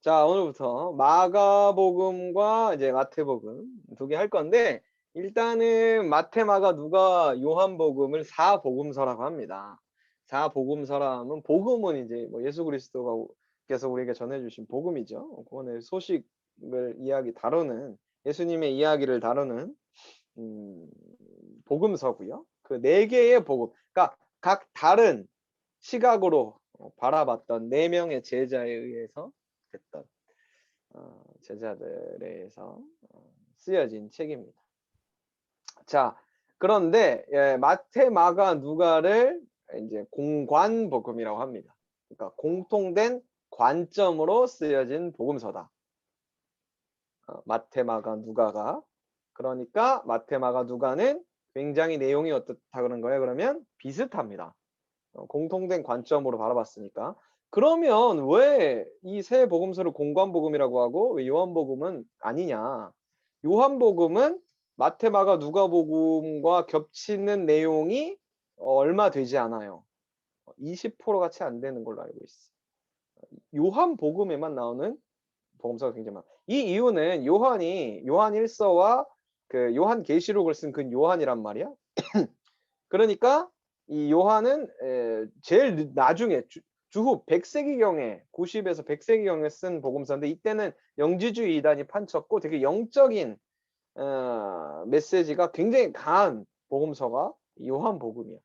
자, 오늘부터 마가복음과 이제 마태복음 두 개 할 건데, 일단은 마태, 마가, 누가, 요한복음을 사복음서라고 합니다. 사복음서라 하면 복음은 이제 뭐 예수 그리스도께서 우리에게 전해주신 복음이죠. 구원의 소식을 다루는 예수님의 이야기를 다루는 음, 복음서고요. 그 네 개의 복음, 그러니까 각 다른 시각으로 바라봤던 네 명의 제자에 의해서 됐던 제자들에 의해서 쓰여진 책입니다. 자, 그런데 마태, 마가, 누가를 이제 공관복음이라고 합니다. 그러니까 공통된 관점으로 쓰여진 복음서다. 마태, 마가, 누가가. 그러니까 마태, 마가, 누가는 굉장히 내용이 어떻다 그런 거예요? 그러면 비슷합니다. 공통된 관점으로 바라봤으니까. 그러면 왜 이 세 복음서를 공관복음이라고 하고 왜 요한복음은 아니냐? 요한복음은 마태, 마가, 누가복음과 겹치는 내용이 얼마 되지 않아요. 20% 같이 안 되는 걸로 알고 있어. 요한복음에만 나오는 복음서가 굉장히 많아. 이 이유는 요한 1서와 그 요한 계시록을 쓴 그 요한이란 말이야. 그러니까 이 요한은 제일 나중에 주후 100세기경에 90에서 100세기경에 쓴 복음서인데, 이때는 영지주의 이단이 판쳤고 되게 영적인 메시지가 굉장히 강한 복음서가 요한복음이야.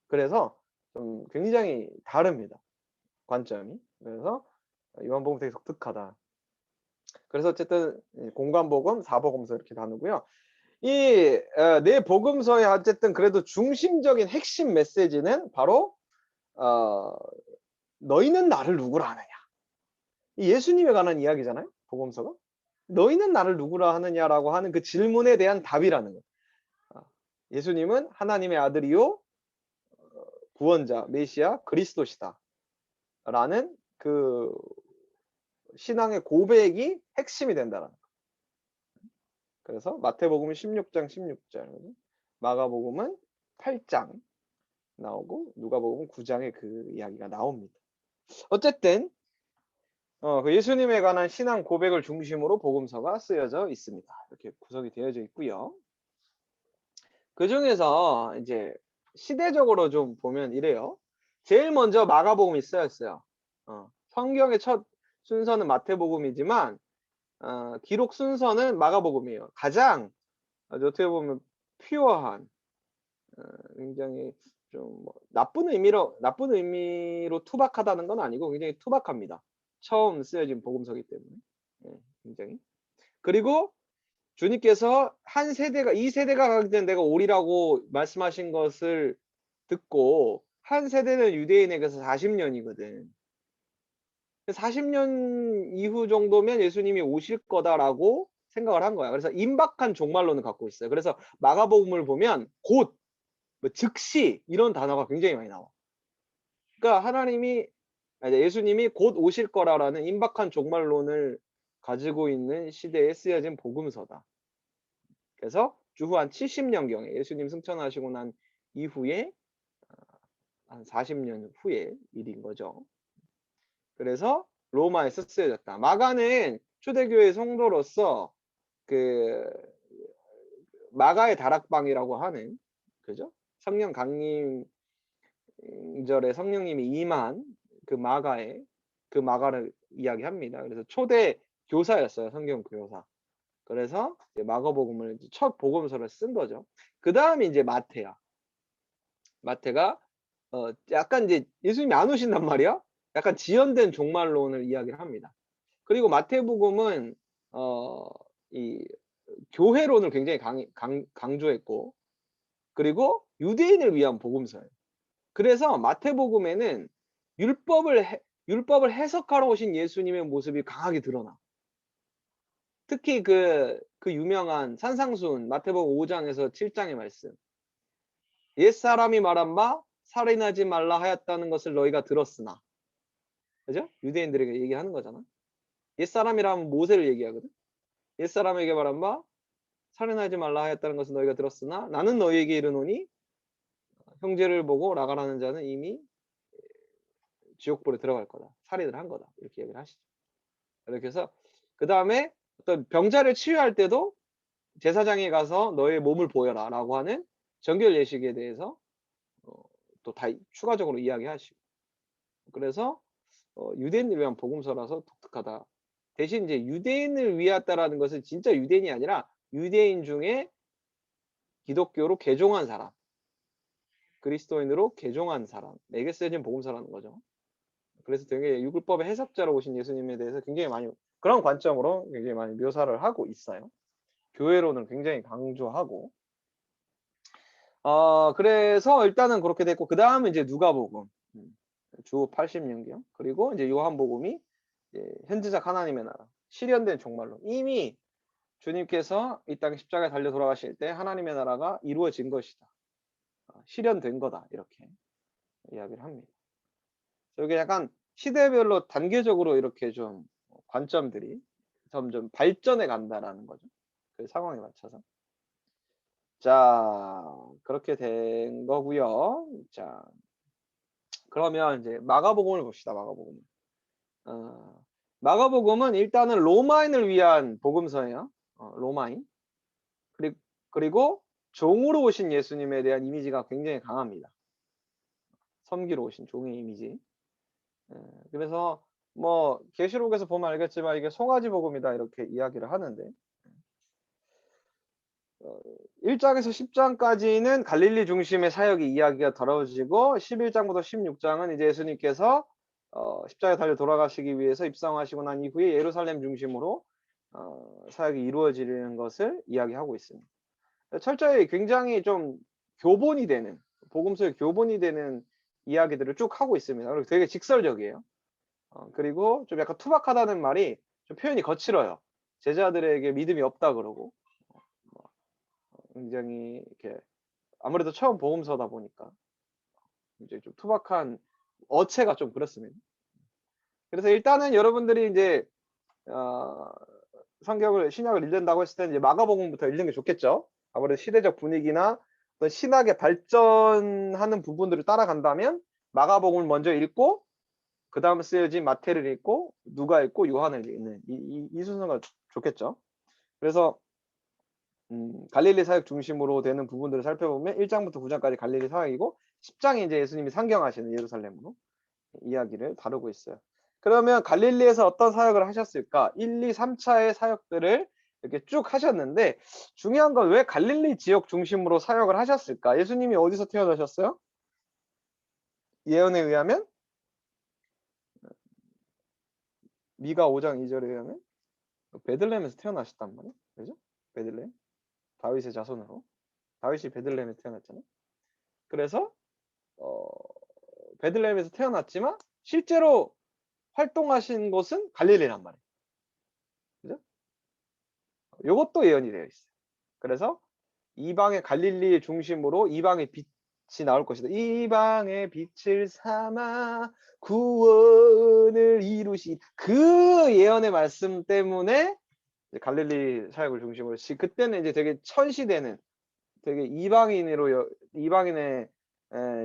그래서 좀 굉장히 다릅니다. 관점이. 그래서 요한복음 되게 독특하다. 그래서 어쨌든 공관복음, 사복음서 이렇게 나누고요. 이 네 복음서의 어쨌든 그래도 중심적인 핵심 메시지는 바로 어, 너희는 나를 누구라 하느냐. 이 예수님에 관한 이야기잖아요. 복음서가. 너희는 나를 누구라 하느냐라고 하는 그 질문에 대한 답이라는 거예요. 예수님은 하나님의 아들이요 구원자, 메시아, 그리스도시다. 라는 그 신앙의 고백이 핵심이 된다는 거예요. 그래서 마태복음은 16장 16절, 마가복음은 8장 나오고 누가복음은 9장에 그 이야기가 나옵니다. 어쨌든 그 예수님에 관한 신앙 고백을 중심으로 복음서가 쓰여져 있습니다. 이렇게 구성이 되어져 있고요. 그 중에서 이제 시대적으로 좀 보면 이래요. 제일 먼저 마가복음이 쓰였어요. 성경의 첫 순서는 마태복음이지만 기록 순서는 마가복음이에요. 가장 어떻게 보면 퓨어한, 굉장히 좀 나쁜 의미로 투박하다는 건 아니고 굉장히 투박합니다. 처음 쓰여진 복음서기 때문에. 굉장히. 그리고 주님께서 이 세대가 가기 전에 내가 오리라고 말씀하신 것을 듣고, 한 세대는 유대인에게서 40년이거든. 40년 이후 정도면 예수님이 오실 거다라고 생각을 한 거야. 그래서 임박한 종말론을 갖고 있어요. 그래서 마가복음을 보면 곧, 즉시 이런 단어가 굉장히 많이 나와. 그러니까 예수님이 곧 오실 거라라는 임박한 종말론을 가지고 있는 시대에 쓰여진 복음서다. 그래서 주후 한 70년경에 예수님 승천하시고 난 이후에 한 40년 후의 일인 거죠. 그래서 로마에서 쓰여졌다. 마가는 초대교회 성도로서 그 마가의 다락방이라고 하는, 그죠? 성령 강림절에 성령님이 임한 그 마가를 이야기합니다. 그래서 초대 교사였어요. 성경 교사. 그래서 마가복음을 첫 복음서를 쓴 거죠. 그 다음에 이제 마태야. 마태가 약간 이제 예수님이 안 오신단 말이야. 약간 지연된 종말론을 이야기를 합니다. 그리고 마태복음은 이 교회론을 굉장히 강조했고, 그리고 유대인을 위한 복음서예요. 그래서 마태복음에는 율법을 해석하러 오신 예수님의 모습이 강하게 드러나. 특히 그 유명한 산상수훈 마태복음 5장에서 7장의 말씀. 옛사람이 말한 바 살인하지 말라 하였다는 것을 너희가 들었으나. 그죠? 유대인들에게 얘기하는 거잖아. 옛사람이라면 모세를 얘기하거든. 옛사람에게 말한 바 살인하지 말라 하였다는 것을 너희가 들었으나 나는 너희에게 이르노니 형제를 보고 나가라는 자는 이미 지옥불에 들어갈 거다. 살인을 한 거다. 이렇게 얘기를 하시죠. 이렇게 해서 그다음에 어떤 병자를 치유할 때도 제사장에 가서 "너의 몸을 보여라."라고 하는 정결 예식에 대해서 어 또 다 추가적으로 이야기하시고 그래서 유대인을 위한 복음서라서 독특하다. 대신 이제 유대인을 위하다라는 것은 진짜 유대인이 아니라 유대인 중에 기독교로 개종한 사람, 그리스도인으로 개종한 사람에게 쓰여진 복음서라는 거죠. 그래서 되게 율법의 해석자로 오신 예수님에 대해서 굉장히 많이 그런 관점으로 굉장히 많이 묘사를 하고 있어요. 교회론을 굉장히 강조하고. 그래서 일단은 그렇게 됐고 그다음에 이제 누가복음. 주 86경 그리고 이제 요한복음이 이제 현지적 하나님의 나라 실현된 종말론. 이미 주님께서 이 땅에 십자가에 달려 돌아가실 때 하나님의 나라가 이루어진 것이다. 실현된 거다. 이렇게 이야기를 합니다. 이게 약간 시대별로 단계적으로 이렇게 좀 관점들이 점점 발전해 간다라는 거죠. 그 상황에 맞춰서. 자, 그렇게 된 거고요. 자, 그러면 이제 마가복음을 봅시다. 마가복음. 마가복음은 일단은 로마인을 위한 복음서예요. 로마인. 그리고 종으로 오신 예수님에 대한 이미지가 굉장히 강합니다. 섬기러 오신 종의 이미지. 그래서 뭐 계시록에서 보면 알겠지만 이게 송아지 복음이다 이렇게 이야기를 하는데 1장에서 10장까지는 갈릴리 중심의 사역의 이야기가 다뤄지고 11장부터 16장은 이제 예수님께서 십자가에 달려 돌아가시기 위해서 입성하시고 난 이후에 예루살렘 중심으로 사역이 이루어지는 것을 이야기하고 있습니다. 철저히 굉장히 좀 교본이 되는 복음서의 교본이 되는 이야기들을 쭉 하고 있습니다. 그리고 되게 직설적이에요. 그리고 좀 약간 투박하다는 말이 좀 표현이 거칠어요. 제자들에게 믿음이 없다 그러고 굉장히 이렇게 아무래도 처음 복음서다 보니까 이제 좀 투박한 어체가 좀 그렇습니다. 그래서 일단은 여러분들이 이제 어, 성경을 신약을 읽는다고 했을 때는 이제 마가복음부터 읽는 게 좋겠죠. 아무래도 시대적 분위기나 어떤 신학의 발전하는 부분들을 따라간다면 마가복음을 먼저 읽고 그 다음에 쓰여진 마태를 읽고 누가 읽고 요한을 읽는 이 순서가 좋겠죠. 그래서 갈릴리 사역 중심으로 되는 부분들을 살펴보면 1장부터 9장까지 갈릴리 사역이고 10장이 이제 예수님이 상경하시는 예루살렘으로 이야기를 다루고 있어요. 그러면 갈릴리에서 어떤 사역을 하셨을까? 1, 2, 3차의 사역들을 이렇게 쭉 하셨는데 중요한 건 왜 갈릴리 지역 중심으로 사역을 하셨을까? 예수님이 어디서 태어나셨어요? 예언에 의하면 미가 5장 2절에 의하면 베들레헴에서 태어나셨단 말이에요. 그죠? 베들레헴. 다윗의 자손으로. 다윗이 베들레헴에 태어났잖아요. 그래서 베들레헴에서 태어났지만 실제로 활동하신 곳은 갈릴리란 말이에요. 그죠? 요것도 예언이 되어 있어요. 그래서 이방의 갈릴리의 중심으로 이방의 빛이 나올 것이다. 이방의 빛을 삼아 구원을 이루신 그 예언의 말씀 때문에 이제 갈릴리 사역을 중심으로 그때는 이제 되게 천시되는 되게 이방인의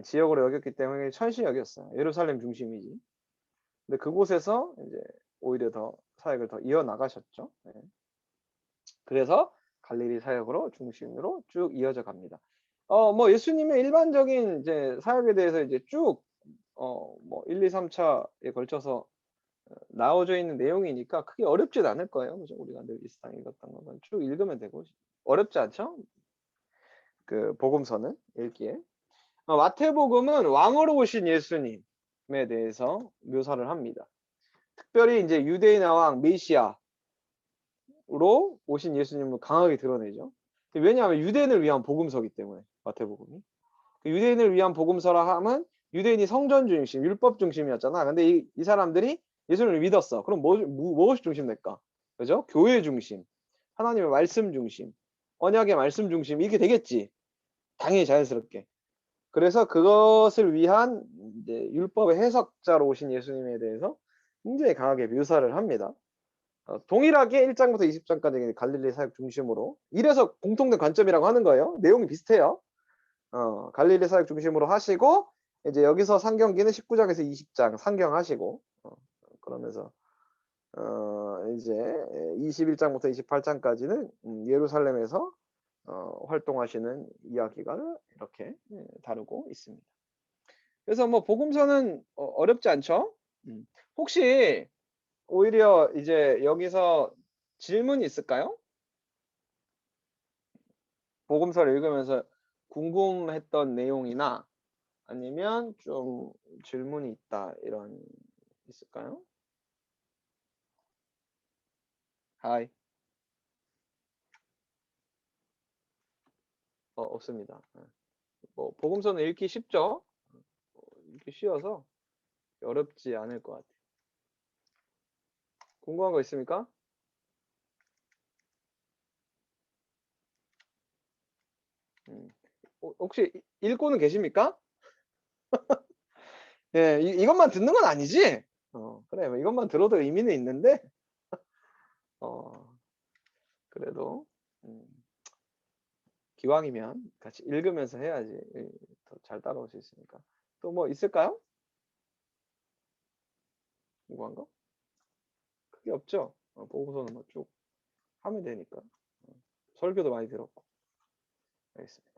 지역으로 여겼기 때문에 천시 여겼어요. 예루살렘 중심이지. 근데 그곳에서 이제 오히려 더 사역을 더 이어 나가셨죠. 네. 그래서 갈릴리 사역으로 중심으로 쭉 이어져 갑니다. 뭐 예수님의 일반적인 이제 사역에 대해서 이제 쭉 뭐 1, 2, 3차에 걸쳐서 나와져 있는 내용이니까 크게 어렵진 않을 거예요. 그죠? 우리가 늘 일상 읽었던 것만 쭉 읽으면 되고 어렵지 않죠? 그 복음서는 읽기에. 마태복음은 왕으로 오신 예수님에 대해서 묘사를 합니다. 특별히 이제 유대인의 왕 메시아로 오신 예수님을 강하게 드러내죠. 왜냐하면 유대인을 위한 복음서이기 때문에 마태복음이. 유대인을 위한 복음서라 하면 유대인이 성전 중심, 율법 중심이었잖아. 근데 이 사람들이 예수님을 믿었어. 그럼 무엇이 중심 될까? 그죠? 교회 중심, 하나님의 말씀 중심, 언약의 말씀 중심 이게 되겠지. 당연히 자연스럽게. 그래서 그것을 위한 이제 율법의 해석자로 오신 예수님에 대해서 굉장히 강하게 묘사를 합니다. 동일하게 1장부터 20장까지 갈릴리 사역 중심으로 이래서 공통된 관점이라고 하는 거예요. 내용이 비슷해요. 갈릴리 사역 중심으로 하시고 이제 여기서 상경기는 19장에서 20장 상경하시고 그러면서 이제 21장부터 28장까지는 예루살렘에서 활동하시는 이야기가 이렇게 다루고 있습니다. 그래서 뭐 복음서는 어렵지 않죠? 혹시 오히려 이제 여기서 질문이 있을까요? 복음서를 읽으면서 궁금했던 내용이나 아니면 좀 질문이 있다 이런 있을까요? 하이. 없습니다. 뭐 복음서는 읽기 쉽죠? 읽기 쉬워서 어렵지 않을 것 같아요. 궁금한 거 있습니까? 혹시 읽고는 계십니까? 예, 이것만 듣는 건 아니지? 그래, 뭐 이것만 들어도 의미는 있는데, 어, 그래도, 음, 기왕이면 같이 읽으면서 해야지 더 잘 따라올 수 있으니까. 또 뭐 있을까요? 궁금한 거? 크게 없죠? 보고서는 뭐 쭉 하면 되니까. 설교도 많이 들었고. 알겠습니다.